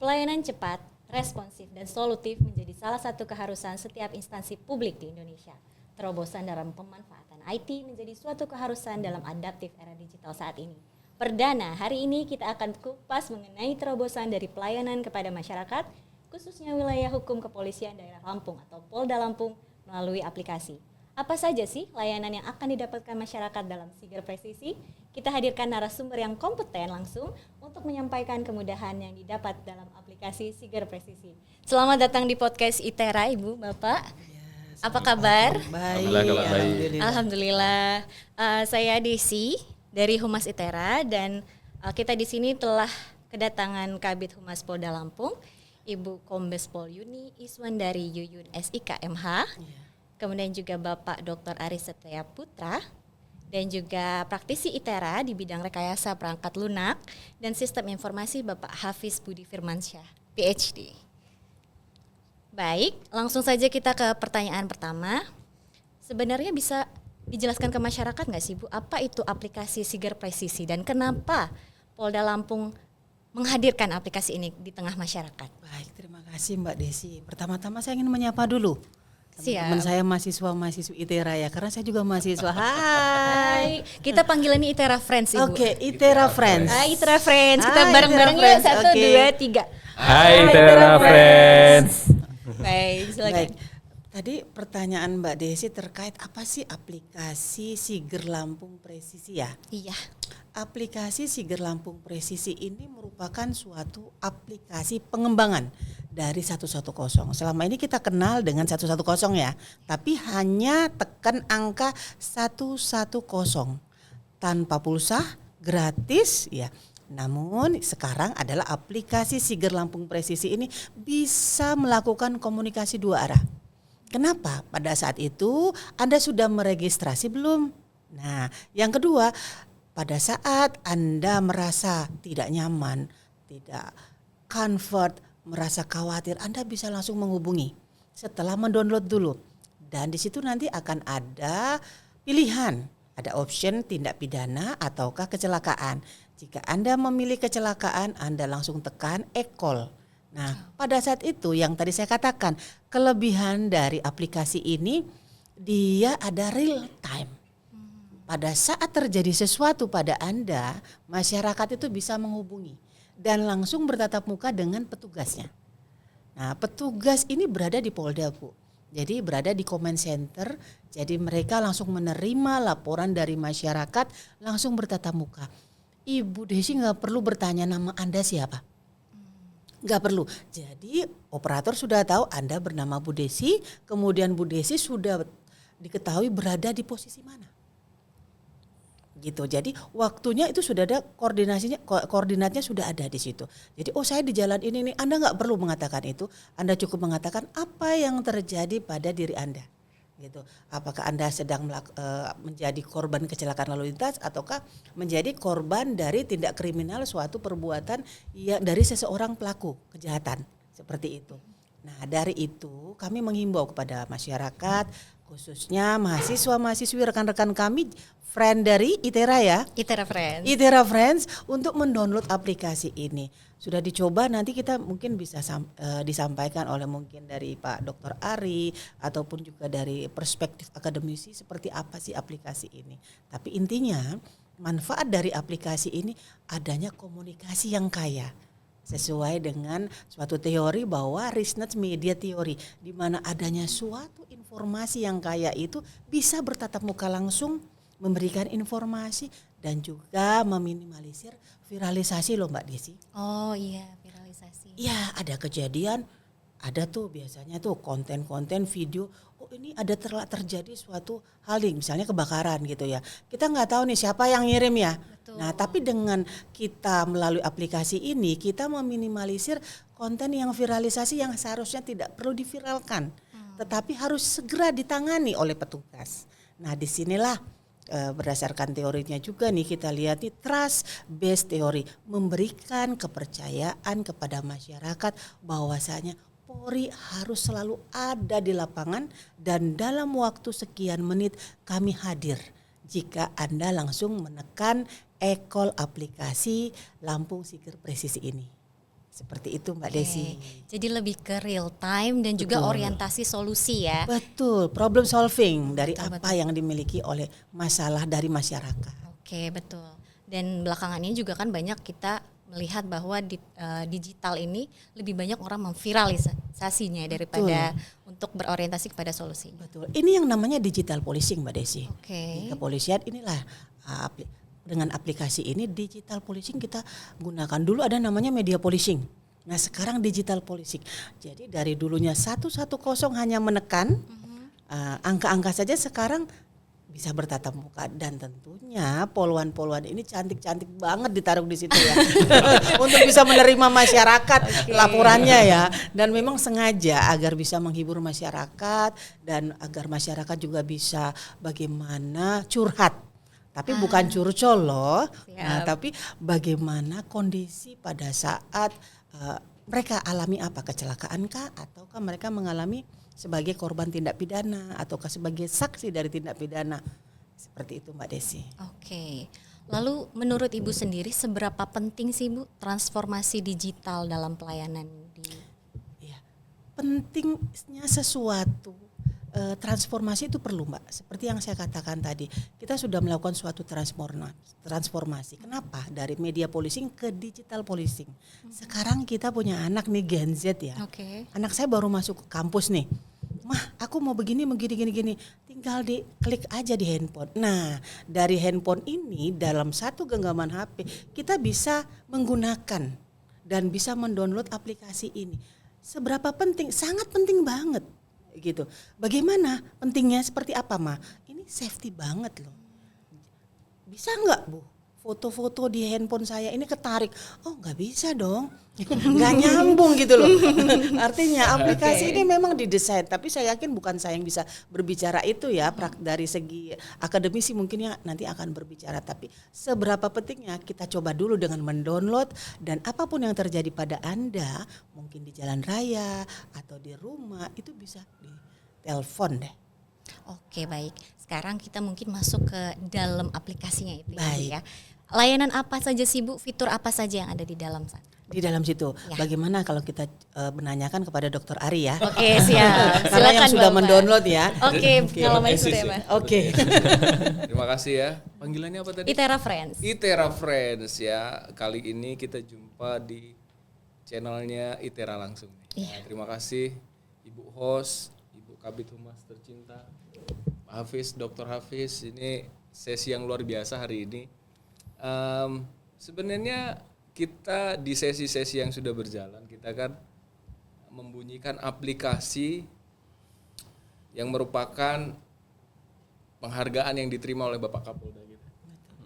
Pelayanan cepat, responsif, dan solutif menjadi salah satu keharusan setiap instansi publik di Indonesia. Terobosan dalam pemanfaatan IT menjadi suatu keharusan dalam adaptif era digital saat ini. Perdana, hari ini kita akan kupas mengenai terobosan dari pelayanan kepada masyarakat, khususnya wilayah hukum kepolisian daerah Lampung atau Polda Lampung melalui aplikasi. Apa saja sih layanan yang akan didapatkan masyarakat dalam Siger Presisi? Kita hadirkan narasumber yang kompeten langsung untuk menyampaikan kemudahan yang didapat dalam aplikasi Siger Presisi. Selamat datang di podcast ITERA, Ibu, Bapak. Apa kabar? Baik. Alhamdulillah. Saya Desi dari Humas ITERA dan kita di sini telah kedatangan Kabid Humas Polda Lampung, Ibu Kombes Pol Yuni Iswandari Yuyun SIK MH. Kemudian juga Bapak Dr. Aris Setia Putra dan juga praktisi ITERA di bidang rekayasa perangkat lunak dan sistem informasi Bapak Hafiz Budi Firmansyah, PhD. Baik, langsung saja kita ke pertanyaan pertama. Sebenarnya bisa dijelaskan ke masyarakat nggak sih Bu, apa itu aplikasi Siger Presisi dan kenapa Polda Lampung menghadirkan aplikasi ini di tengah masyarakat? Baik, terima kasih Mbak Desi. Pertama-tama saya ingin menyapa dulu teman saya mahasiswa ITERA ya, karena saya juga mahasiswa. Hai, kita panggilannya ITERA Friends Ibu. Oke, ITERA Friends. Hai ITERA Friends, kita bareng-bareng ya 1, 2, 3. Hai ITERA Friends. Baik, silakan. Baik. Tadi pertanyaan Mbak Desi terkait apa sih aplikasi Siger Lampung Presisi ya? Iya. Aplikasi Siger Lampung Presisi ini merupakan suatu aplikasi pengembangan dari 110. Selama ini kita kenal dengan 110 ya, tapi hanya tekan angka 110 tanpa pulsa, gratis ya. Namun sekarang adalah aplikasi Siger Lampung Presisi ini bisa melakukan komunikasi dua arah. Kenapa? Pada saat itu Anda sudah meregistrasi belum? Nah, yang kedua, pada saat Anda merasa tidak nyaman, tidak comfort, merasa khawatir, Anda bisa langsung menghubungi setelah mendownload dulu. Dan di situ nanti akan ada pilihan, ada option tindak pidana ataukah kecelakaan. Jika Anda memilih kecelakaan, Anda langsung tekan e-call. Nah, pada saat itu yang tadi saya katakan, kelebihan dari aplikasi ini dia ada real time. Pada saat terjadi sesuatu pada Anda, masyarakat itu bisa menghubungi dan langsung bertatap muka dengan petugasnya. Nah, petugas ini berada di Polda, Bu. Jadi berada di comment center, jadi mereka langsung menerima laporan dari masyarakat, langsung bertatap muka. Ibu Desi nggak perlu bertanya nama Anda siapa. Nggak perlu. Jadi operator sudah tahu Anda bernama Bu Desi, kemudian Bu Desi sudah diketahui berada di posisi mana. Gitu. Jadi waktunya itu sudah ada koordinatnya sudah ada di situ. Jadi saya di jalan ini nih, Anda nggak perlu mengatakan itu, Anda cukup mengatakan apa yang terjadi pada diri Anda. Gitu. Apakah Anda sedang menjadi korban kecelakaan lalu lintas ataukah menjadi korban dari tindak kriminal suatu perbuatan yang dari seseorang pelaku kejahatan seperti itu. Nah, dari itu kami menghimbau kepada masyarakat, khususnya mahasiswa-mahasiswi rekan-rekan kami, friend dari ITERA ya. ITERA Friends. ITERA Friends untuk mendownload aplikasi ini. Sudah dicoba, nanti kita mungkin bisa disampaikan oleh mungkin dari Pak Dr. Ari ataupun juga dari perspektif akademisi seperti apa sih aplikasi ini. Tapi intinya manfaat dari aplikasi ini adanya komunikasi yang kaya. Sesuai dengan suatu teori bahwa richness media theory, di mana adanya suatu informasi yang kaya itu bisa bertatap muka langsung, memberikan informasi dan juga meminimalisir viralisasi loh Mbak Desi. Oh iya, viralisasi. Iya, ada kejadian, ada tuh biasanya tuh konten-konten video, oh ini ada terjadi suatu hal nih, misalnya kebakaran gitu ya. Kita nggak tahu nih siapa yang ngirim ya. Betul. Nah, tapi dengan kita melalui aplikasi ini, kita meminimalisir konten yang viralisasi yang seharusnya tidak perlu diviralkan, tetapi harus segera ditangani oleh petugas. Nah, disinilah berdasarkan teorinya juga nih kita lihat nih trust based teori, memberikan kepercayaan kepada masyarakat bahwasanya Polri harus selalu ada di lapangan dan dalam waktu sekian menit kami hadir jika Anda langsung menekan e-call aplikasi Lampung Siger Presisi ini. Seperti itu Mbak Oke. Desi. Jadi lebih ke real time dan juga Betul. orientasi solusi ya. Betul, problem solving dari Betul, apa yang dimiliki oleh masalah dari masyarakat. Oke, betul. Dan belakangan ini juga kan banyak kita melihat bahwa digital ini lebih banyak orang memviralisasinya daripada untuk berorientasi kepada solusinya. Betul. Ini yang namanya digital policing Mbak Desi. Oke. Di kepolisian inilah dengan aplikasi ini digital policing kita gunakan. Dulu ada namanya media policing. Nah sekarang digital policing. Jadi dari dulunya 110 hanya menekan angka-angka saja, sekarang bisa bertatap muka, dan tentunya poluan-poluan ini cantik-cantik banget ditaruh di situ ya. Untuk bisa menerima masyarakat laporannya ya, dan memang sengaja agar bisa menghibur masyarakat dan agar masyarakat juga bisa bagaimana curhat. Tapi bukan curcol loh, tapi bagaimana kondisi pada saat mereka alami apa, kecelakaan kah, ataukah mereka mengalami sebagai korban tindak pidana ataukah sebagai saksi dari tindak pidana. Seperti itu Mbak Desi. Oke. Lalu menurut Ibu sendiri seberapa penting sih Bu transformasi digital dalam pelayanan di? Ya, pentingnya sesuatu transformasi itu perlu Mbak. Seperti yang saya katakan tadi, kita sudah melakukan suatu transformasi. Kenapa? Dari media policing ke digital policing. Sekarang kita punya anak nih Gen Z ya. Oke. Anak saya baru masuk ke kampus nih. Mah, aku mau begini. Tinggal diklik aja di handphone. Nah, dari handphone ini dalam satu genggaman HP kita bisa menggunakan dan bisa mendownload aplikasi ini. Seberapa penting? Sangat penting banget. Gitu. Bagaimana pentingnya, seperti apa mah? Ini safety banget loh. Bisa nggak Bu? Foto-foto di handphone saya ini ketarik? Oh nggak bisa dong, nggak nyambung gitu loh. Artinya aplikasi ini memang didesain, tapi saya yakin bukan saya yang bisa berbicara itu ya. Dari segi akademisi mungkin ya nanti akan berbicara, tapi seberapa pentingnya kita coba dulu dengan mendownload, dan apapun yang terjadi pada Anda, mungkin di jalan raya atau di rumah, itu bisa di telepon deh. Oke, baik. Sekarang kita mungkin masuk ke dalam aplikasinya itu Baik. ya. Layanan apa saja sih Bu? Fitur apa saja yang ada di dalam sana? Di dalam situ. Ya. Bagaimana kalau kita menanyakan kepada Dr. Ari ya? Oke, siap. Karena yang Silakan, sudah Bapak. mendownload ya. Oke, pengalaman itu ya, Pak. Oke. Terima kasih ya. Panggilannya apa tadi? Itera Friends. Itera Friends ya. Kali ini kita jumpa di channelnya Itera langsung. Nah, terima kasih Ibu host, Ibu Kabid Humas tercinta, Pak Hafiz, Dr. Hafiz. Ini sesi yang luar biasa hari ini. Sebenarnya kita di sesi-sesi yang sudah berjalan, kita kan membunyikan aplikasi yang merupakan penghargaan yang diterima oleh Bapak Kapolda gitu.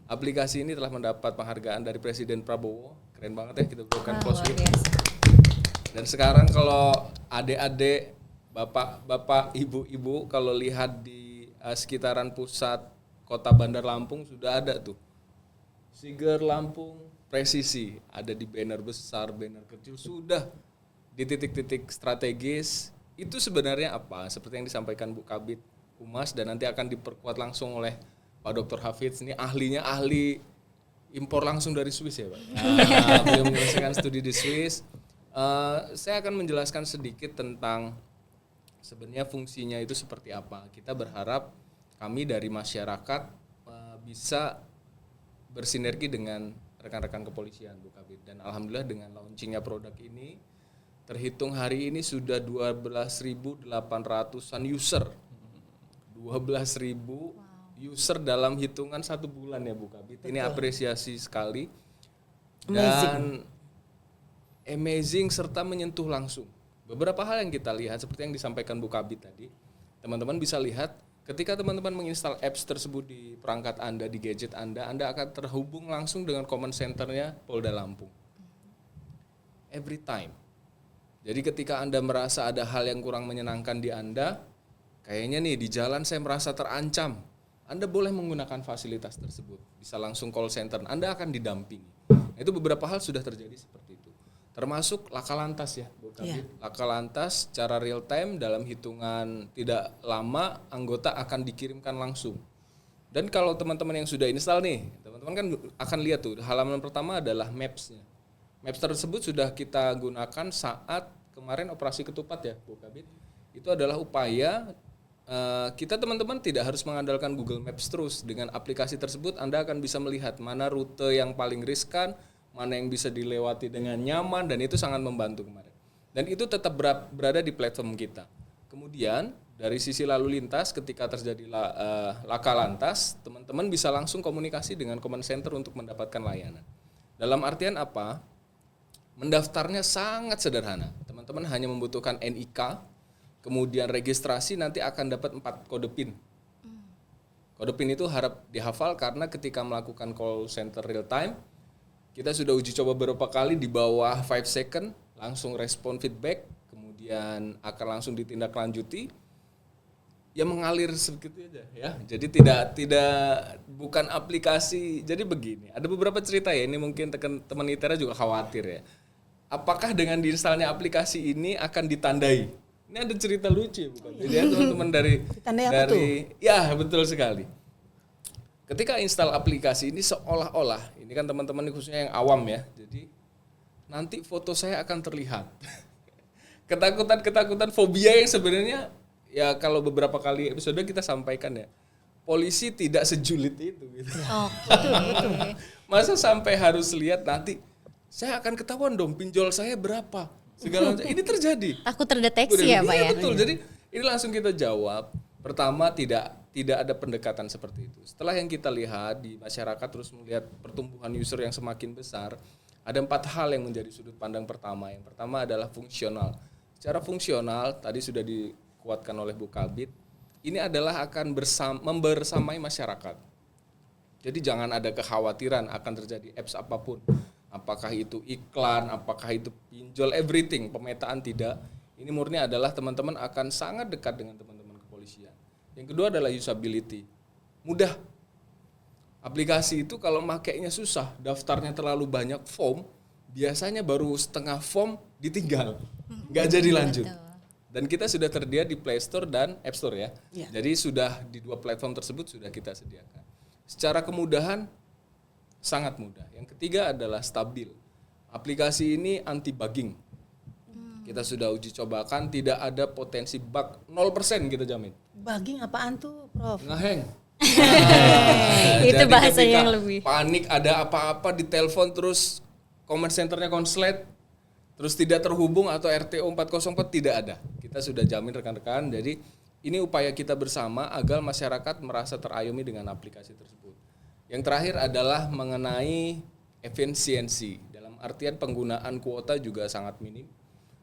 Aplikasi ini telah mendapat penghargaan dari Presiden Prabowo. Keren banget ya, kita berikan close Luar with. biasa. Dan sekarang kalau adik-adik, bapak-bapak, ibu-ibu kalau lihat di sekitaran pusat kota Bandar Lampung sudah ada tuh Siger Lampung Presisi, ada di banner besar, banner kecil, sudah di titik-titik strategis. Itu sebenarnya apa? Seperti yang disampaikan Bu Kabid Humas, dan nanti akan diperkuat langsung oleh Pak Dr. Hafiz. Ini ahlinya ahli impor langsung dari Swiss ya Pak. Nah, beliau menyelesaikan studi di Swiss. Saya akan menjelaskan sedikit tentang sebenarnya fungsinya itu seperti apa. Kita berharap kami dari masyarakat bisa bersinergi dengan rekan-rekan kepolisian Bu Kabid. Dan alhamdulillah dengan launchingnya produk ini, terhitung hari ini sudah 12.800-an user. 12.000 user dalam hitungan 1 bulan ya Bu Kabid. Ini apresiasi sekali. Dan amazing serta menyentuh langsung. Beberapa hal yang kita lihat seperti yang disampaikan Bu Kabid tadi. Teman-teman bisa lihat ketika teman-teman menginstal apps tersebut di perangkat Anda, di gadget Anda akan terhubung langsung dengan command centernya Polda Lampung. Every time. Jadi ketika Anda merasa ada hal yang kurang menyenangkan di Anda, kayaknya nih di jalan saya merasa terancam, Anda boleh menggunakan fasilitas tersebut. Bisa langsung call center, Anda akan didampingi. Nah, itu beberapa hal sudah terjadi seperti itu. Termasuk Laka Lantas ya, Bu Kabid. Yeah. Laka Lantas secara real time dalam hitungan tidak lama anggota akan dikirimkan langsung. Dan kalau teman-teman yang sudah install nih, teman-teman kan akan lihat tuh halaman pertama adalah maps-nya. Maps tersebut sudah kita gunakan saat kemarin operasi ketupat ya, Bu Kabit. Itu adalah upaya kita teman-teman tidak harus mengandalkan Google Maps terus. Dengan aplikasi tersebut Anda akan bisa melihat mana rute yang paling riskan, mana yang bisa dilewati dengan nyaman, dan itu sangat membantu kemarin. Dan itu tetap berada di platform kita. Kemudian dari sisi lalu lintas ketika terjadi laka lantas, teman-teman bisa langsung komunikasi dengan command center untuk mendapatkan layanan. Dalam artian apa? Mendaftarnya sangat sederhana. Teman-teman hanya membutuhkan NIK, kemudian registrasi, nanti akan dapat 4 kode PIN. Kode PIN itu harap dihafal karena ketika melakukan call center real time, kita sudah uji coba beberapa kali di bawah 5 second, langsung respon feedback, kemudian akan langsung ditindaklanjuti. Ya mengalir segitu aja ya. Jadi tidak bukan aplikasi. Jadi begini, ada beberapa cerita ya, ini mungkin teman ITERA juga khawatir ya. Apakah dengan diinstalnya aplikasi ini akan ditandai? Ini ada cerita lucu bukan? Jadi ya teman-teman dari ya betul sekali. Ketika install aplikasi ini seolah-olah, ini kan teman-teman khususnya yang awam ya. Jadi nanti foto saya akan terlihat. Ketakutan fobia yang sebenarnya ya kalau beberapa kali episode kita sampaikan ya, polisi tidak sejulit itu gitu. Oh, betul. Masa sampai harus lihat nanti saya akan ketahuan dong pinjol saya berapa. Segala macam ini terjadi. Takut terdeteksi ya, Pak ya. Betul. Jadi ini langsung kita jawab. Pertama tidak ada pendekatan seperti itu. Setelah yang kita lihat di masyarakat terus melihat pertumbuhan user yang semakin besar, ada 4 hal yang menjadi sudut pandang pertama. Yang pertama adalah fungsional. Secara fungsional tadi sudah dikuatkan oleh Bu Kabit, ini adalah akan membersamai masyarakat. Jadi jangan ada kekhawatiran akan terjadi apps apapun. Apakah itu iklan, apakah itu pinjol, everything, pemetaan tidak. Ini murni adalah teman-teman akan sangat dekat dengan teman-teman kepolisian. Yang kedua adalah usability. Mudah. Aplikasi itu kalau makainya susah, daftarnya terlalu banyak form, biasanya baru setengah form ditinggal. Nggak jadi lanjut. Dan kita sudah tersedia di Play Store dan App Store ya. Jadi sudah di 2 platform tersebut sudah kita sediakan. Secara kemudahan sangat mudah. Yang ketiga adalah stabil. Aplikasi ini anti bugging. Kita sudah uji cobakan, tidak ada potensi bug, 0% kita jamin. Bugging apaan tuh, Prof? Ngeheng. Itu bahasa yang lebih. Panik ada apa-apa di telepon terus command centernya konslet, terus tidak terhubung atau RTO 404 tidak ada. Kita sudah jamin rekan-rekan. Jadi ini upaya kita bersama agar masyarakat merasa terayomi dengan aplikasi tersebut. Yang terakhir adalah mengenai efisiensi. Dalam artian penggunaan kuota juga sangat minim.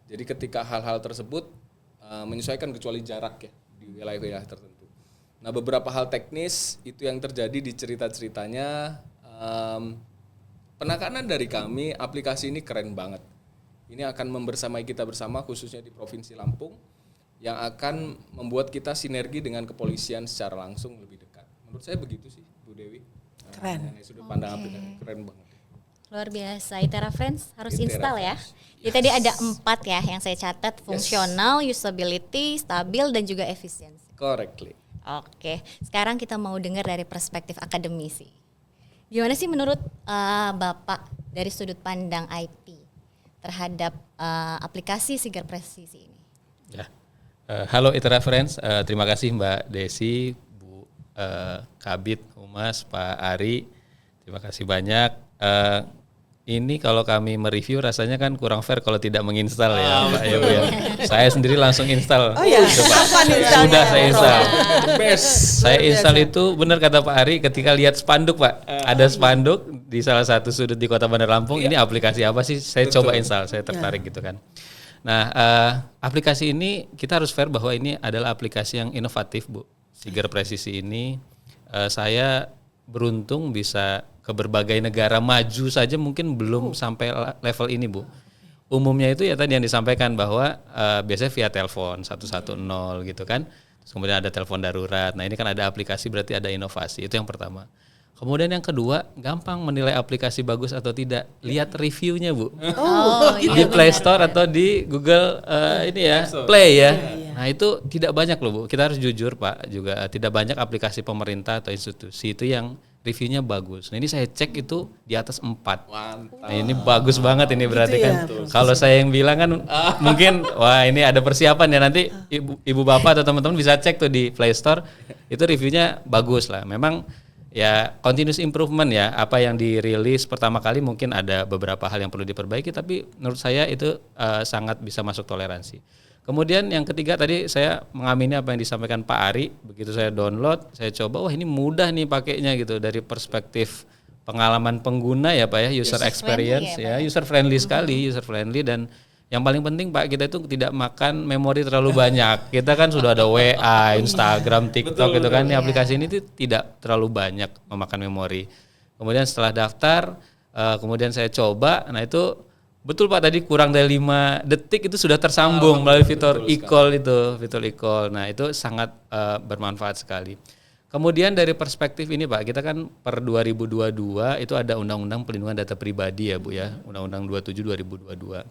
Jadi ketika hal-hal tersebut menyesuaikan kecuali jarak ya di wilayah-wilayah tertentu. Nah beberapa hal teknis itu yang terjadi di cerita-ceritanya. Penekanan dari kami, aplikasi ini keren banget. Ini akan membersamai kita bersama khususnya di Provinsi Lampung yang akan membuat kita sinergi dengan kepolisian secara langsung lebih dekat. Menurut saya begitu sih Bu Dewi. Keren. Sudut pandang aplikasi keren banget. Luar biasa. ITERA Friends harus ITERA install ya. Friends. Jadi tadi ada 4 ya yang saya catat, fungsional, usability, stabil dan juga efisiensi. Correctly. Oke, sekarang kita mau dengar dari perspektif akademisi. Gimana sih menurut Bapak dari sudut pandang IT terhadap aplikasi Siger Presisi ini? Ya. Halo ITERA Friends, terima kasih Mbak Desi, Bu Kabit Humas, Pak Ari, terima kasih banyak. Ini kalau kami mereview rasanya kan kurang fair kalau tidak menginstal ya Mbak ya Bu ya. Saya sendiri langsung install. Oh ya, Sudah saya install. Best. Saya install itu benar kata Pak Ari ketika lihat spanduk Pak. Ada spanduk di salah satu sudut di Kota Bandar Lampung. Ini aplikasi apa sih? Saya coba install, saya tertarik gitu kan. Nah, aplikasi ini kita harus fair bahwa ini adalah aplikasi yang inovatif Bu. Siger Presisi ini saya beruntung bisa ke berbagai negara maju saja mungkin belum sampai level ini Bu. Umumnya itu ya tadi yang disampaikan bahwa biasanya via telepon 110 gitu kan. Terus kemudian ada telepon darurat. Nah ini kan ada aplikasi berarti ada inovasi. Itu yang pertama. Kemudian yang kedua, gampang menilai aplikasi bagus atau tidak. Lihat reviewnya Bu. Di Play Store atau di Google ini ya Play ya. Nah itu tidak banyak loh Bu. Kita harus jujur Pak juga tidak banyak aplikasi pemerintah atau institusi itu yang reviewnya bagus. Nah ini saya cek itu di atas 4. Mantap. Nah, ini bagus banget ini berarti Gitu kan. ya, Kalau saya yang bilang kan mungkin wah ini ada persiapan ya, nanti ibu bapak atau teman-teman bisa cek tuh di Play Store. Itu reviewnya bagus lah. Memang ya continuous improvement ya. Apa yang dirilis pertama kali mungkin ada beberapa hal yang perlu diperbaiki, tapi menurut saya itu sangat bisa masuk toleransi. Kemudian yang ketiga tadi saya mengamini apa yang disampaikan Pak Ari. Begitu saya download, saya coba, wah ini mudah nih pakainya gitu dari perspektif pengalaman pengguna ya Pak ya, user experience friendly ya, Pak. user friendly sekali, user friendly. Dan yang paling penting Pak, kita itu tidak makan memori terlalu banyak. Kita kan sudah ada WA, Instagram, TikTok gitu kan. Ini aplikasi ini tuh tidak terlalu banyak memakan memori. Kemudian setelah daftar, kemudian saya coba, nah itu betul Pak, tadi kurang dari 5 detik itu sudah tersambung melalui fitur e-call itu, fitur e-call. Nah itu sangat bermanfaat sekali. Kemudian dari perspektif ini Pak, kita kan per 2022 itu ada Undang-Undang Perlindungan Data Pribadi ya Bu ya, Undang-Undang 27 2022.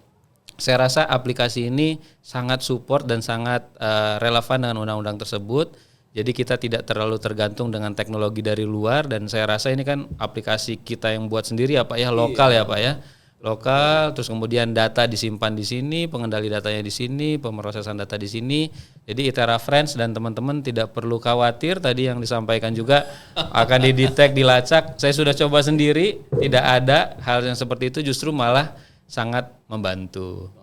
Saya rasa aplikasi ini sangat support dan sangat relevan dengan undang-undang tersebut. Jadi kita tidak terlalu tergantung dengan teknologi dari luar, dan saya rasa ini kan aplikasi kita yang buat sendiri ya Pak ya, lokal ya Pak ya. Lokal, terus kemudian data disimpan di sini, pengendali datanya di sini, pemrosesan data di sini. Jadi Itera Friends dan teman-teman tidak perlu khawatir, tadi yang disampaikan juga akan didetek, dilacak. Saya sudah coba sendiri, tidak ada hal yang seperti itu, justru malah sangat membantu.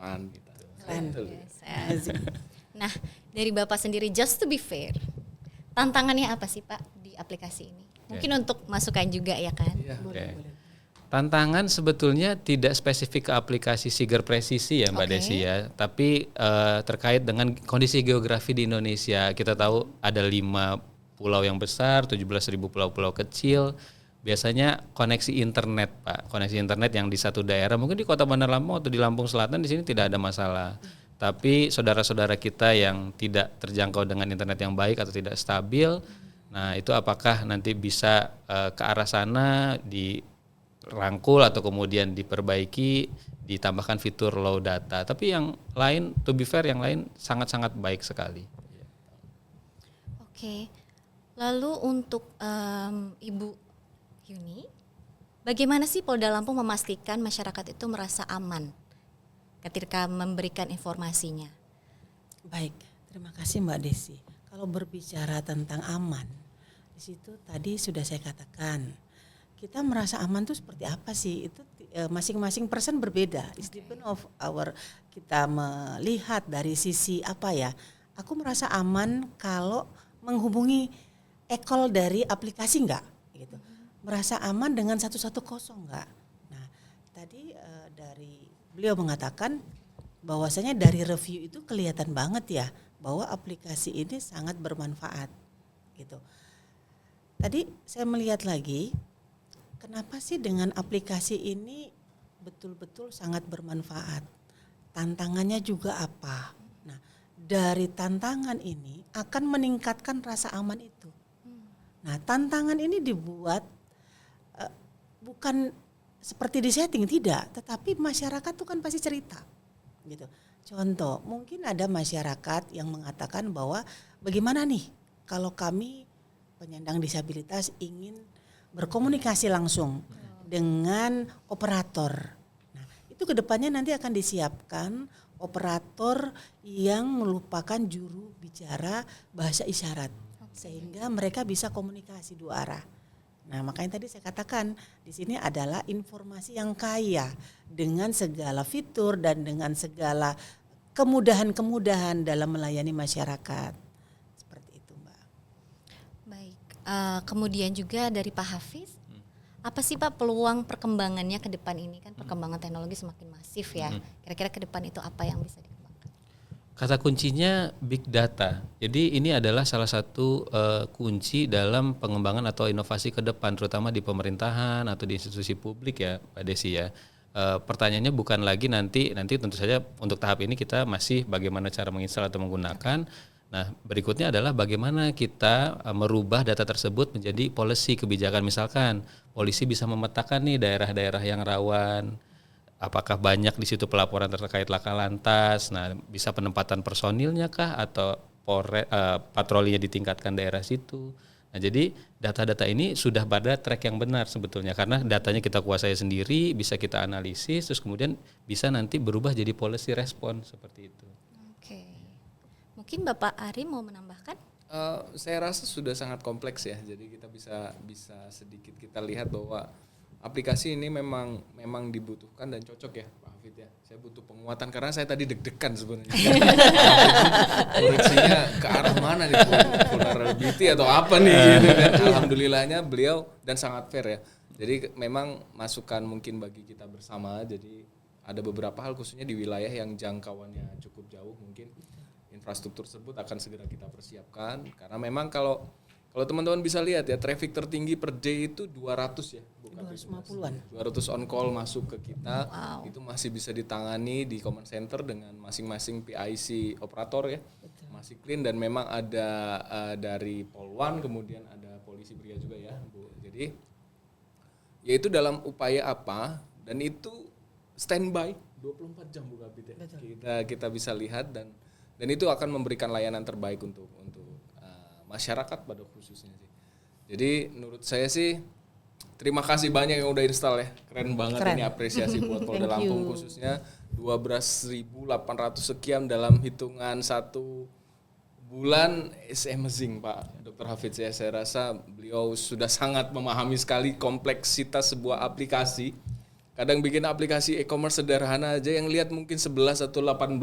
Nah, dari Bapak sendiri, just to be fair, tantangannya apa sih Pak di aplikasi ini? Mungkin untuk masukan juga ya kan? Okay. Tantangan sebetulnya tidak spesifik ke aplikasi Siger Presisi ya Mbak Desi ya, tapi terkait dengan kondisi geografi di Indonesia. Kita tahu ada 5 pulau yang besar, 17.000 pulau-pulau kecil. Biasanya koneksi internet Pak, koneksi internet yang di satu daerah, mungkin di Kota Bandar Lampung atau di Lampung Selatan di sini tidak ada masalah. Tapi saudara-saudara kita yang tidak terjangkau dengan internet yang baik atau tidak stabil, nah itu apakah nanti bisa ke arah sana dirangkul atau kemudian diperbaiki, ditambahkan fitur low data. Tapi yang lain, to be fair, yang lain sangat-sangat baik sekali. Oke, lalu untuk Ibu Yuni, bagaimana sih Polda Lampung memastikan masyarakat itu merasa aman ketika memberikan informasinya? Baik, terima kasih Mbak Desi. Kalau berbicara tentang aman, di situ tadi sudah saya katakan, kita merasa aman itu seperti apa sih? Itu masing-masing person berbeda. It's depend of our, kita melihat dari sisi apa ya? Aku merasa aman kalau menghubungi e-call dari aplikasi enggak? Gitu. Merasa aman dengan 110 enggak? Nah, tadi dari beliau mengatakan bahwasanya dari review itu kelihatan banget ya bahwa aplikasi ini sangat bermanfaat gitu. Tadi saya melihat lagi, kenapa sih dengan aplikasi ini betul-betul sangat bermanfaat? Tantangannya juga apa? Nah, dari tantangan ini akan meningkatkan rasa aman itu. Nah, tantangan ini dibuat bukan seperti disetting, tidak, tetapi masyarakat tuh kan pasti cerita gitu. Contoh, mungkin ada masyarakat yang mengatakan bahwa bagaimana nih kalau kami penyandang disabilitas ingin berkomunikasi langsung dengan operator. Nah, itu kedepannya nanti akan disiapkan operator yang merupakan juru bicara bahasa isyarat, sehingga mereka bisa komunikasi 2 arah. Nah, makanya tadi saya katakan di sini adalah informasi yang kaya dengan segala fitur dan dengan segala kemudahan-kemudahan dalam melayani masyarakat. Seperti itu, Mbak. Baik, kemudian juga dari Pak Hafiz, apa sih Pak peluang perkembangannya ke depan ini? Kan perkembangan teknologi semakin masif ya. Kira-kira ke depan itu apa yang bisa dikembangkan? Kata kuncinya big data. Jadi ini adalah salah satu kunci dalam pengembangan atau inovasi ke depan, terutama di pemerintahan atau di institusi publik ya, Pak Desi ya. Pertanyaannya bukan lagi nanti tentu saja untuk tahap ini kita masih bagaimana cara menginstal atau menggunakan. Nah, berikutnya adalah bagaimana kita merubah data tersebut menjadi policy kebijakan. Misalkan polisi bisa memetakan nih daerah-daerah yang rawan. Apakah banyak di situ pelaporan terkait laka lantas? Nah, bisa penempatan personilnya kah atau patrolinya ditingkatkan daerah situ? Nah, jadi data-data ini sudah pada track yang benar sebetulnya karena datanya kita kuasai sendiri, bisa kita analisis, terus kemudian bisa nanti berubah jadi policy respon seperti itu. Oke. Mungkin Bapak Ari mau menambahkan? Saya rasa sudah sangat kompleks ya. Jadi kita bisa sedikit kita lihat bahwa aplikasi ini memang dibutuhkan dan cocok ya Pak Hafid ya. Saya butuh penguatan karena saya tadi deg-degan sebenarnya. Koreksinya ke arah mana nih? Vulnerability atau apa nih? Gitu kan. Alhamdulillahnya beliau dan sangat fair ya. Jadi memang masukan mungkin bagi kita bersama. Jadi ada beberapa hal khususnya di wilayah yang jangkauannya cukup jauh mungkin infrastruktur tersebut akan segera kita persiapkan karena memang kalau teman-teman bisa lihat ya traffic tertinggi per day itu 200 ya, bukan 250-an. 200 on call masuk ke kita. Itu masih bisa ditangani di command center dengan masing-masing PIC operator ya. Betul. Masih clean dan memang ada dari Polwan kemudian ada polisi pria juga ya, Bu. Jadi yaitu dalam upaya apa dan itu standby 24 jam Bu Kabit ya. Kita bisa lihat dan itu akan memberikan layanan terbaik untuk masyarakat pada khususnya sih. Jadi menurut saya sih terima kasih banyak yang udah install ya. Keren banget ini apresiasi buat Polda Lampung khususnya 12.800 sekian dalam hitungan 1 bulan is amazing Pak Dr. Hafid. Saya rasa beliau sudah sangat memahami sekali kompleksitas sebuah aplikasi. Kadang bikin aplikasi e-commerce sederhana aja yang lihat mungkin 11 atau 18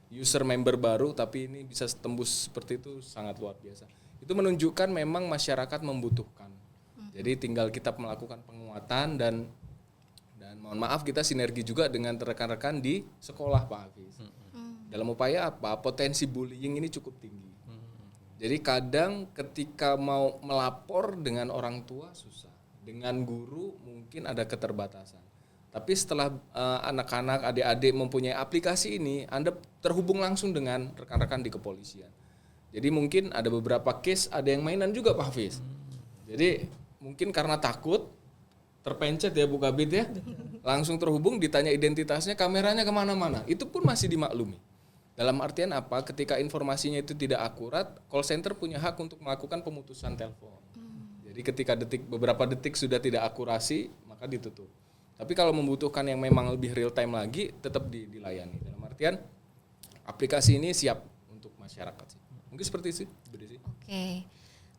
user member baru tapi ini bisa tembus seperti itu sangat luar biasa. Itu menunjukkan memang masyarakat membutuhkan. Jadi tinggal kita melakukan penguatan dan mohon maaf kita sinergi juga dengan rekan-rekan di sekolah Pak Hafiz. Dalam upaya apa? Potensi bullying ini cukup tinggi. Jadi kadang ketika mau melapor dengan orang tua susah. Dengan guru mungkin ada keterbatasan. Tapi setelah anak-anak, adik-adik mempunyai aplikasi ini, Anda terhubung langsung dengan rekan-rekan di kepolisian. Jadi mungkin ada beberapa case, ada yang mainan juga Pak Hafiz. Jadi mungkin karena takut, terpencet ya Bu Kabit ya, langsung terhubung, ditanya identitasnya, kameranya kemana-mana. Itu pun masih dimaklumi. Dalam artian apa? Ketika informasinya itu tidak akurat, call center punya hak untuk melakukan pemutusan telepon. Jadi ketika beberapa detik sudah tidak akurasi, maka ditutup. Tapi kalau membutuhkan yang memang lebih real time lagi, tetap dilayani. Dalam artian aplikasi ini siap untuk masyarakat sih. Mungkin seperti itu sih. Oke.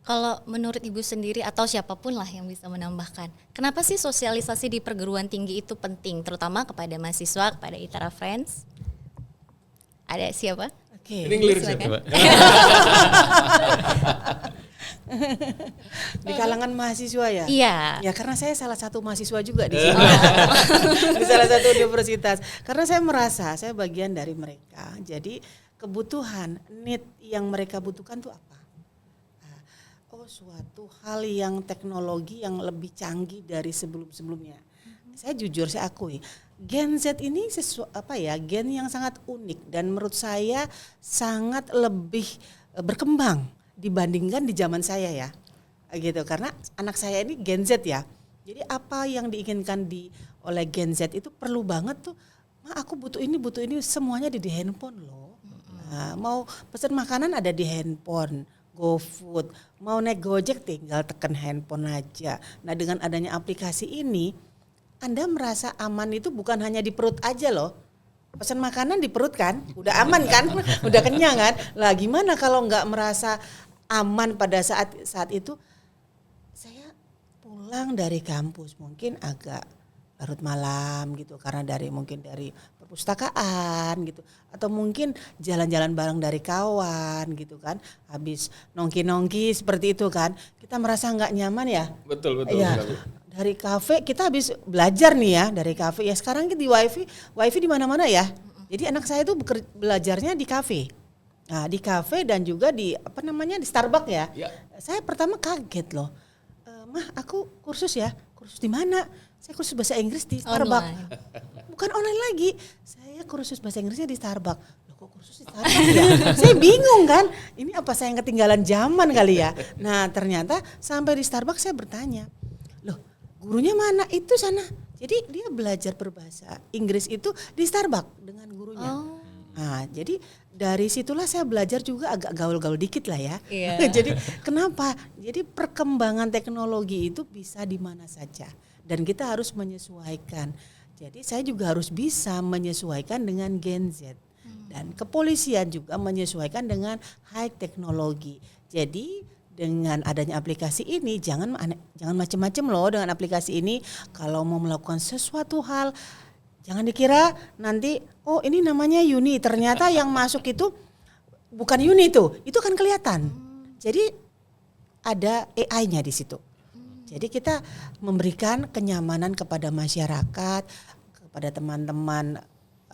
Kalau menurut Ibu sendiri atau siapapun lah yang bisa menambahkan, kenapa sih sosialisasi di perguruan tinggi itu penting, terutama kepada mahasiswa, kepada Itara Friends? Ada siapa? Oke. Ini ngelirik siapa? Di kalangan mahasiswa ya? Iya. Ya karena saya salah satu mahasiswa juga di sini. Di salah satu universitas. Karena saya merasa saya bagian dari mereka. Jadi kebutuhan, need yang mereka butuhkan itu apa? Suatu hal yang teknologi yang lebih canggih dari sebelum-sebelumnya. Saya jujur, saya akui Gen Z ini gen yang sangat unik dan menurut saya sangat lebih berkembang dibandingkan di zaman saya ya, gitu. Karena anak saya ini Gen Z ya, jadi apa yang diinginkan oleh Gen Z itu perlu banget tuh. Aku butuh ini semuanya di handphone loh. Nah, mau pesan makanan ada di handphone. GoFood, mau naik Gojek tinggal tekan handphone aja. Nah dengan adanya aplikasi ini, Anda merasa aman itu bukan hanya di perut aja loh. Pesan makanan di perut kan, udah aman kan, udah kenyang kan. Lah gimana kalau nggak merasa aman pada saat itu? Saya pulang dari kampus mungkin agak larut malam gitu, karena mungkin dari perpustakaan gitu, atau mungkin jalan-jalan bareng dari kawan gitu kan, habis nongki-nongki seperti itu kan, kita merasa nggak nyaman ya. Betul. Ya, dari kafe kita habis belajar nih ya, dari kafe ya sekarang di wifi di mana-mana ya. Jadi anak saya tuh belajarnya di kafe. Nah di kafe dan juga di di Starbucks ya. Saya pertama kaget loh, Mah aku kursus di mana? Saya kursus bahasa Inggris di Starbucks. Bukan online lagi. Saya kursus bahasa Inggrisnya di Starbucks. Loh kok kursus di Starbucks ya? Saya bingung kan. Ini apa saya ketinggalan zaman kali ya? Nah ternyata sampai di Starbucks saya bertanya. Loh gurunya mana? Itu sana. Jadi dia belajar berbahasa Inggris itu di Starbucks dengan gurunya. Nah, jadi dari situlah saya belajar juga agak gaul-gaul dikit lah ya. Iya. Jadi kenapa? Jadi perkembangan teknologi itu bisa di mana saja dan kita harus menyesuaikan. Jadi saya juga harus bisa menyesuaikan dengan Gen Z dan kepolisian juga menyesuaikan dengan high teknologi. Jadi dengan adanya aplikasi ini jangan macam-macam loh dengan aplikasi ini. Kalau mau melakukan sesuatu hal jangan dikira nanti oh ini namanya Yuni, ternyata yang masuk itu bukan Yuni itu kan kelihatan. Jadi ada AI-nya di situ. Jadi kita memberikan kenyamanan kepada masyarakat, kepada teman-teman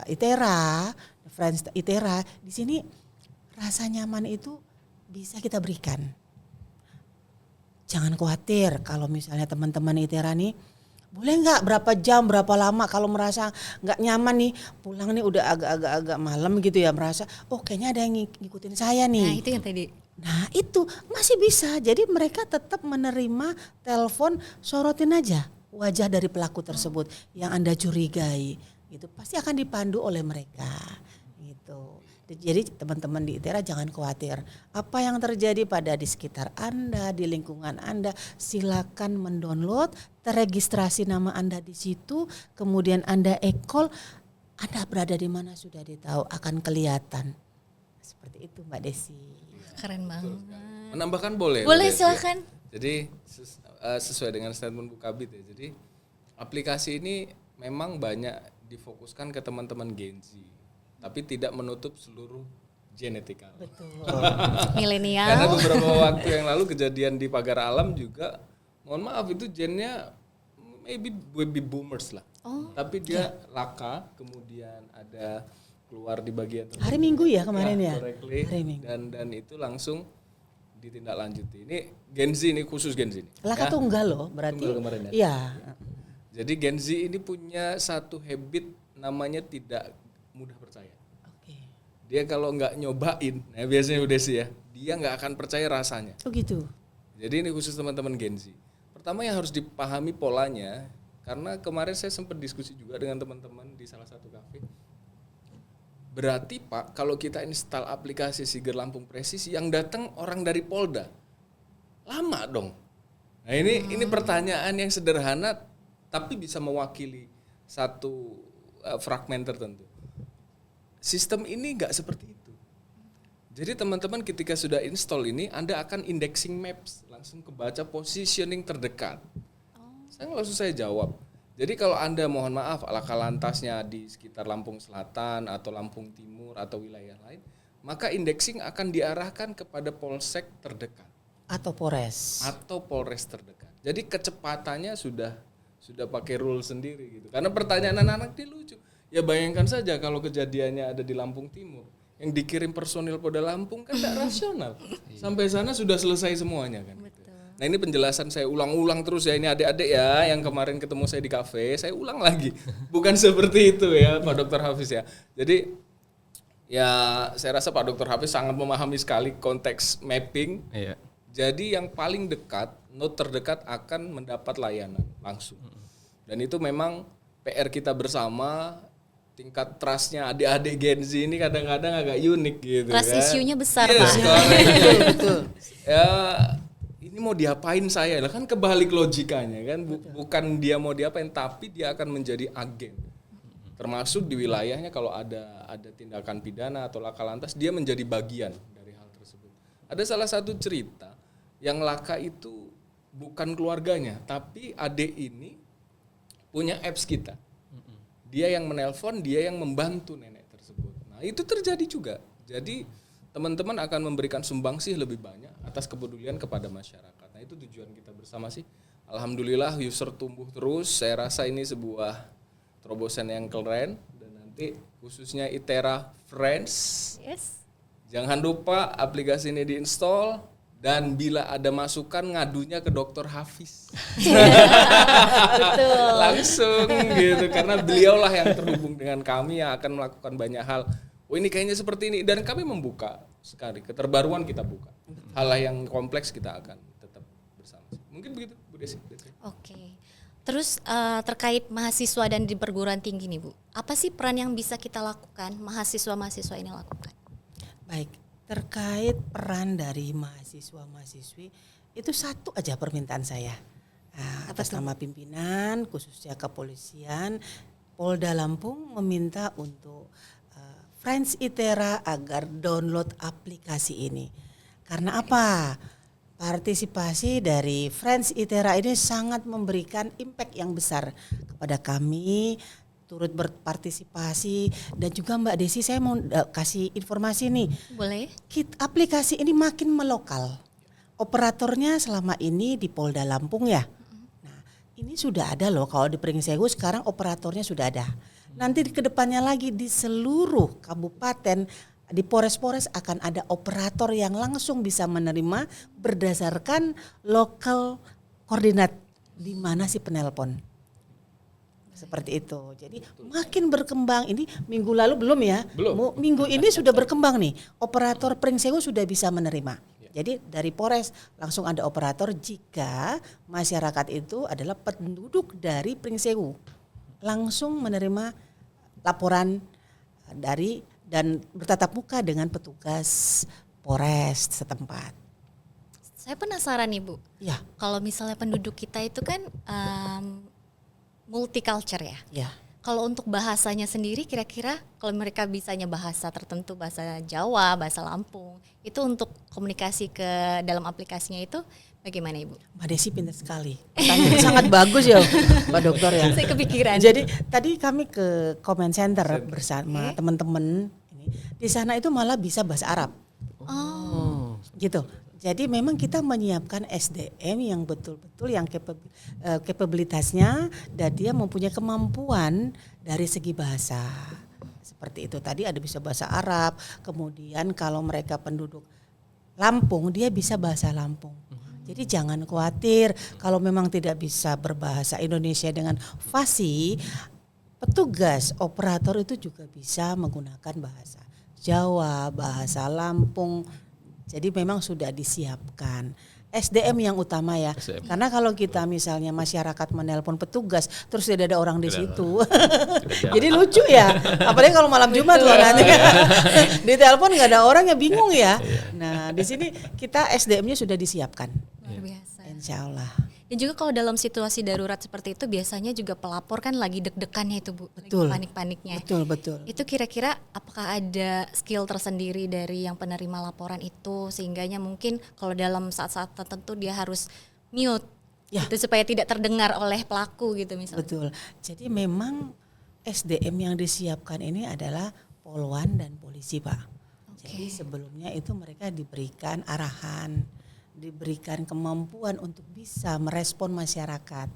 ITERA, friends ITERA. Di sini rasa nyaman itu bisa kita berikan. Jangan khawatir kalau misalnya teman-teman ITERA nih boleh nggak berapa jam berapa lama kalau merasa nggak nyaman nih pulang nih udah agak malam gitu ya merasa oh kayaknya ada yang ngikutin saya nih. Nah itu yang tadi. Nah itu masih bisa jadi mereka tetap menerima telepon sorotin aja wajah dari pelaku tersebut yang Anda curigai gitu pasti akan dipandu oleh mereka gitu. Jadi teman-teman di ITERA jangan khawatir. Apa yang terjadi di sekitar Anda, di lingkungan Anda, silakan mendownload, terregistrasi nama Anda di situ, kemudian Anda e-call, Anda berada di mana sudah ditahu akan kelihatan. Seperti itu Mbak Desi. Keren banget. Menambahkan boleh? Boleh silakan. Jadi sesuai dengan statement Bu Kabit ya. Jadi aplikasi ini memang banyak difokuskan ke teman-teman Gen Z. Tapi tidak menutup seluruh genetikal. Betul. Milenial. Karena beberapa waktu yang lalu kejadian di Pagar Alam juga, mohon maaf itu gennya maybe baby boomers lah. Tapi dia laka, kemudian ada keluar di bagian tertentu. Hari Minggu ya kemarin ya. Correctly. Hari Minggu. Dan itu langsung ditindaklanjuti. Ini Gen Z, ini khusus Gen Z. Laka tunggal loh berarti. Tunggal kemarin ya. Iya. Jadi Gen Z ini punya satu habit namanya tidak mudah percaya. Oke. Dia kalau nggak nyobain, nah biasanya udah sih ya, dia nggak akan percaya rasanya. Oh gitu. Jadi ini khusus teman-teman Gen Z. Pertama yang harus dipahami polanya, karena kemarin saya sempat diskusi juga dengan teman-teman di salah satu kafe. Berarti Pak, kalau kita install aplikasi Siger Lampung Presisi, yang datang orang dari Polda, lama dong. Nah ini pertanyaan yang sederhana, tapi bisa mewakili satu fragmen tertentu. Sistem ini nggak seperti itu. Jadi teman-teman ketika sudah install ini, Anda akan indexing maps, langsung kebaca positioning terdekat. Saya nggak usah saya jawab. Jadi kalau Anda mohon maaf laka lantasnya di sekitar Lampung Selatan atau Lampung Timur atau wilayah lain, maka indexing akan diarahkan kepada polsek terdekat. Atau Polres. Atau Polres terdekat. Jadi kecepatannya sudah pakai rule sendiri gitu. Karena pertanyaan anak-anak dia lucu. Ya bayangkan saja kalau kejadiannya ada di Lampung Timur, yang dikirim personil Polda Lampung kan tidak rasional. Sampai sana sudah selesai semuanya kan. Betul. Nah ini penjelasan saya ulang-ulang terus ya, ini adik-adik ya yang kemarin ketemu saya di kafe, saya ulang lagi. Bukan seperti itu ya Pak Dr. Hafiz ya. Jadi ya saya rasa Pak Dr. Hafiz sangat memahami sekali konteks mapping. Iya. Jadi yang paling dekat, node terdekat akan mendapat layanan langsung. Dan itu memang PR kita bersama. Tingkat trustnya adik-adik Gen Z ini kadang-kadang agak unik gitu. Trust kan. issue-nya besar Yes, Pak. Betul. Ya ini mau diapain saya lah kan kebalik logikanya kan bukan dia mau diapain tapi dia akan menjadi agen. Termasuk di wilayahnya kalau ada tindakan pidana atau laka lantas dia menjadi bagian dari hal tersebut. Ada salah satu cerita yang laka itu bukan keluarganya tapi adik ini punya apps kita. Dia yang menelpon, dia yang membantu nenek tersebut. Nah itu terjadi juga. Jadi teman-teman akan memberikan sumbangsih lebih banyak atas kepedulian kepada masyarakat. Nah itu tujuan kita bersama sih. Alhamdulillah user tumbuh terus. Saya rasa ini sebuah terobosan yang keren. Dan nanti khususnya ITERA Friends. Yes. Jangan lupa aplikasi ini diinstal. Dan bila ada masukan ngadunya ke Dr. Hafiz. Betul. Langsung gitu karena beliaulah yang terhubung dengan kami yang akan melakukan banyak hal. Oh ini kayaknya seperti ini dan kami membuka sekali keterbaruan kita buka. Hal yang kompleks kita akan tetap bersama. Mungkin begitu Bu Desi. Oke. Terus terkait mahasiswa dan di perguruan tinggi nih Bu, apa sih peran yang bisa kita lakukan, mahasiswa-mahasiswa ini lakukan? Baik, terkait peran dari mahasiswa-mahasiswi itu satu aja permintaan saya. Atas nama pimpinan khususnya kepolisian Polda Lampung meminta untuk Friends ITERA agar download aplikasi ini. Karena apa? Partisipasi dari Friends ITERA ini sangat memberikan impact yang besar kepada kami, turut berpartisipasi. Dan juga Mbak Desi, saya mau kasih informasi nih. Boleh? Aplikasi ini makin melokal. Operatornya selama ini di Polda Lampung ya. Nah, ini sudah ada loh, kalau di Pringsewu sekarang operatornya sudah ada. Nanti ke depannya lagi di seluruh kabupaten, di Polres-Polres akan ada operator yang langsung bisa menerima berdasarkan lokal koordinat di mana si penelpon. Seperti itu. Jadi makin berkembang. Ini minggu lalu belum ya? Belum. Minggu ini sudah berkembang nih. Operator Pringsewu sudah bisa menerima. Jadi dari Polres langsung ada operator jika masyarakat itu adalah penduduk dari Pringsewu. Langsung menerima laporan dari dan bertatap muka dengan petugas Polres setempat. Saya penasaran nih Bu, Ya, kalau misalnya penduduk kita itu kan multicultural ya. ya. Kalau untuk bahasanya sendiri kira-kira kalau mereka bisanya bahasa tertentu, bahasa Jawa, bahasa Lampung, itu untuk komunikasi ke dalam aplikasinya itu bagaimana Ibu? Mbak Desi pintar sekali. Pertanyaan sangat bagus ya, Mbak Dokter ya. Saya kepikiran. Jadi tadi kami ke comment center bersama teman-teman ini. Di sana itu malah bisa bahasa Arab. Oh. Gitu. Jadi memang kita menyiapkan SDM yang betul-betul yang kapabilitasnya dan dia mempunyai kemampuan dari segi bahasa. Seperti itu tadi ada bisa bahasa Arab, kemudian kalau mereka penduduk Lampung dia bisa bahasa Lampung. Jadi jangan khawatir kalau memang tidak bisa berbahasa Indonesia dengan fasih, petugas operator itu juga bisa menggunakan bahasa Jawa, bahasa Lampung. Jadi memang sudah disiapkan. SDM yang utama ya. SDM. Karena kalau kita misalnya masyarakat menelpon petugas terus tidak ada orang di situ. Jadi lucu ya. Apalagi kalau malam Jumat loh nanti. Di telepon nggak ada orang ya bingung ya. Nah, di sini kita SDM-nya sudah disiapkan. Luar biasa. Insya Allah. Dan juga kalau dalam situasi darurat seperti itu biasanya juga pelapor kan lagi deg-degannya itu Bu, Betul. lagi panik-paniknya. Betul. Itu kira-kira apakah ada skill tersendiri dari yang penerima laporan itu sehingganya mungkin kalau dalam saat-saat tertentu dia harus mute Ya. gitu, supaya tidak terdengar oleh pelaku gitu misalnya. Betul. Jadi memang SDM yang disiapkan ini adalah Polwan dan polisi, Pak. Jadi sebelumnya itu mereka diberikan arahan, diberikan kemampuan untuk bisa merespon masyarakat.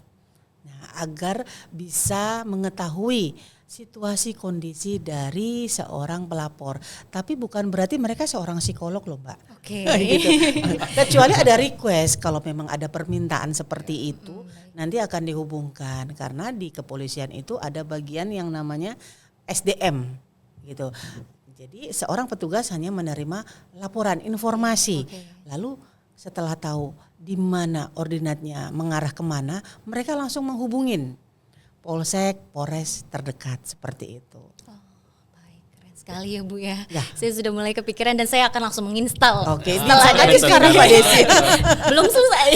Nah, agar bisa mengetahui situasi kondisi dari seorang pelapor. Tapi bukan berarti mereka seorang psikolog loh, Mbak. Oke. Gitu. Kecuali ada request, kalau memang ada permintaan seperti itu, nanti akan dihubungkan. Karena di kepolisian itu ada bagian yang namanya SDM gitu. Jadi seorang petugas hanya menerima laporan informasi. Lalu setelah tahu di mana ordinatnya mengarah kemana, mereka langsung menghubungin Polsek, Polres terdekat seperti itu. Baik, keren sekali ya Bu ya. Ya. Saya sudah mulai kepikiran dan saya akan langsung menginstal. Oke, setelah install ada aja sekarang Pak Desi. Belum selesai.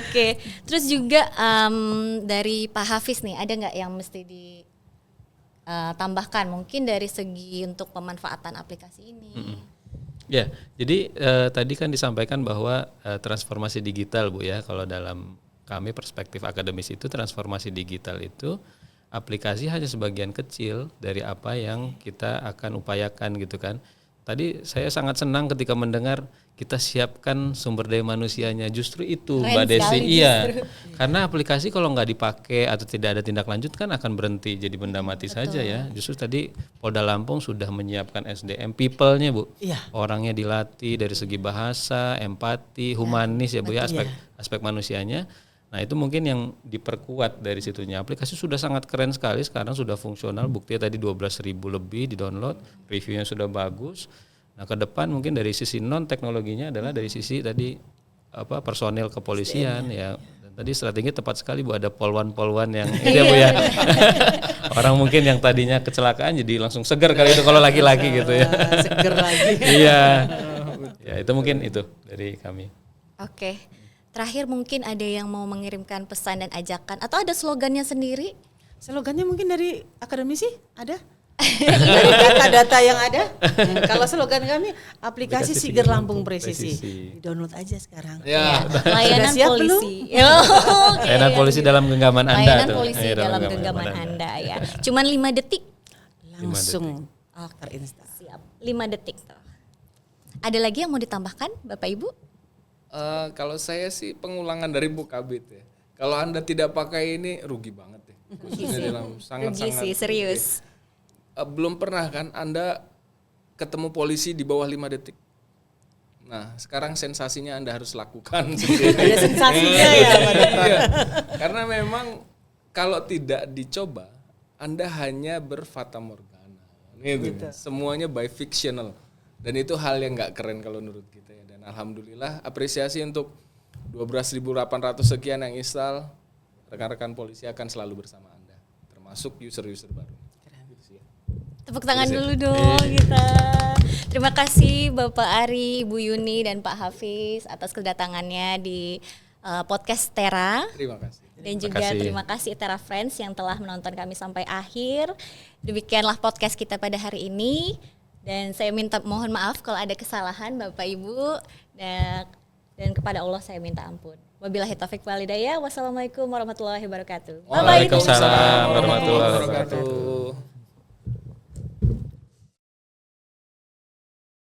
Oke, terus juga dari Pak Hafiz nih, ada nggak yang mesti ditambahkan mungkin dari segi untuk pemanfaatan aplikasi ini? Ya, jadi tadi kan disampaikan bahwa transformasi digital Bu ya, kalau dalam kami perspektif akademis itu transformasi digital itu aplikasi hanya sebagian kecil dari apa yang kita akan upayakan gitu kan. Tadi saya sangat senang ketika mendengar kita siapkan sumber daya manusianya, justru itu Keren Mbak Desi. sekali Iya, justru. karena aplikasi kalau nggak dipakai atau tidak ada tindak lanjut kan akan berhenti jadi benda mati saja ya. Justru tadi Polda Lampung sudah menyiapkan SDM people-nya Bu. Iya. Orangnya dilatih dari segi bahasa, empati, humanis ya Bu ya, empati, aspek manusianya. Nah itu mungkin yang diperkuat dari situnya. Aplikasi sudah sangat keren sekali, sekarang sudah fungsional, buktinya tadi 12.000 lebih di download, reviewnya sudah bagus. Nah ke depan mungkin dari sisi non teknologinya adalah dari sisi tadi personil kepolisian ya, dan Tadi strategi tepat sekali Bu, ada polwan-polwan yang itu ya Bu ya. Orang mungkin yang tadinya kecelakaan jadi langsung seger kali itu kalau laki-laki gitu ya. Seger lagi. Iya. Ya itu mungkin itu dari kami. Oke. Terakhir mungkin ada yang mau mengirimkan pesan dan ajakan atau ada slogannya sendiri? Slogannya mungkin dari akademisi ada? Dari data-data yang ada. Kalau slogan kami aplikasi Siger Lampung Presisi. Di-download aja sekarang. Ya. Layanan Sudah siap polisi. Layanan polisi dalam genggaman Anda Layanan tuh. polisi Iya, dalam genggaman Anda ya. Cuman 5 detik. Langsung terinstall. Siap. 5 detik tuh. Ada lagi yang mau ditambahkan Bapak Ibu? Kalau saya sih pengulangan dari Bu Kabit ya. Kalau Anda tidak pakai ini rugi banget ya. Khususnya dalam Rugi sih, serius. Belum pernah kan Anda ketemu polisi di bawah 5 detik. Nah, sekarang sensasinya Anda harus lakukan sendiri. Ada sensasinya ya. Iya. Karena memang kalau tidak dicoba, Anda hanya berfata morgana. Gitu. Semuanya by fictional. Dan itu hal yang nggak keren kalau menurut kita ya. Dan alhamdulillah apresiasi untuk 12.800 sekian yang install. Rekan-rekan polisi akan selalu bersama Anda, termasuk user-user baru. Tepuk tangan dulu dong kita. Terima kasih Bapak Ari, Ibu Yuni, dan Pak Hafiz atas kedatangannya di podcast Tera. Terima kasih. Dan juga terima kasih Tera Friends yang telah menonton kami sampai akhir. Demikianlah podcast kita pada hari ini. Dan saya mohon maaf kalau ada kesalahan Bapak Ibu. Dan kepada Allah saya minta ampun. Wabillahi taufik wal hidayah. Wassalamualaikum warahmatullahi wabarakatuh. Waalaikumsalam warahmatullahi wabarakatuh.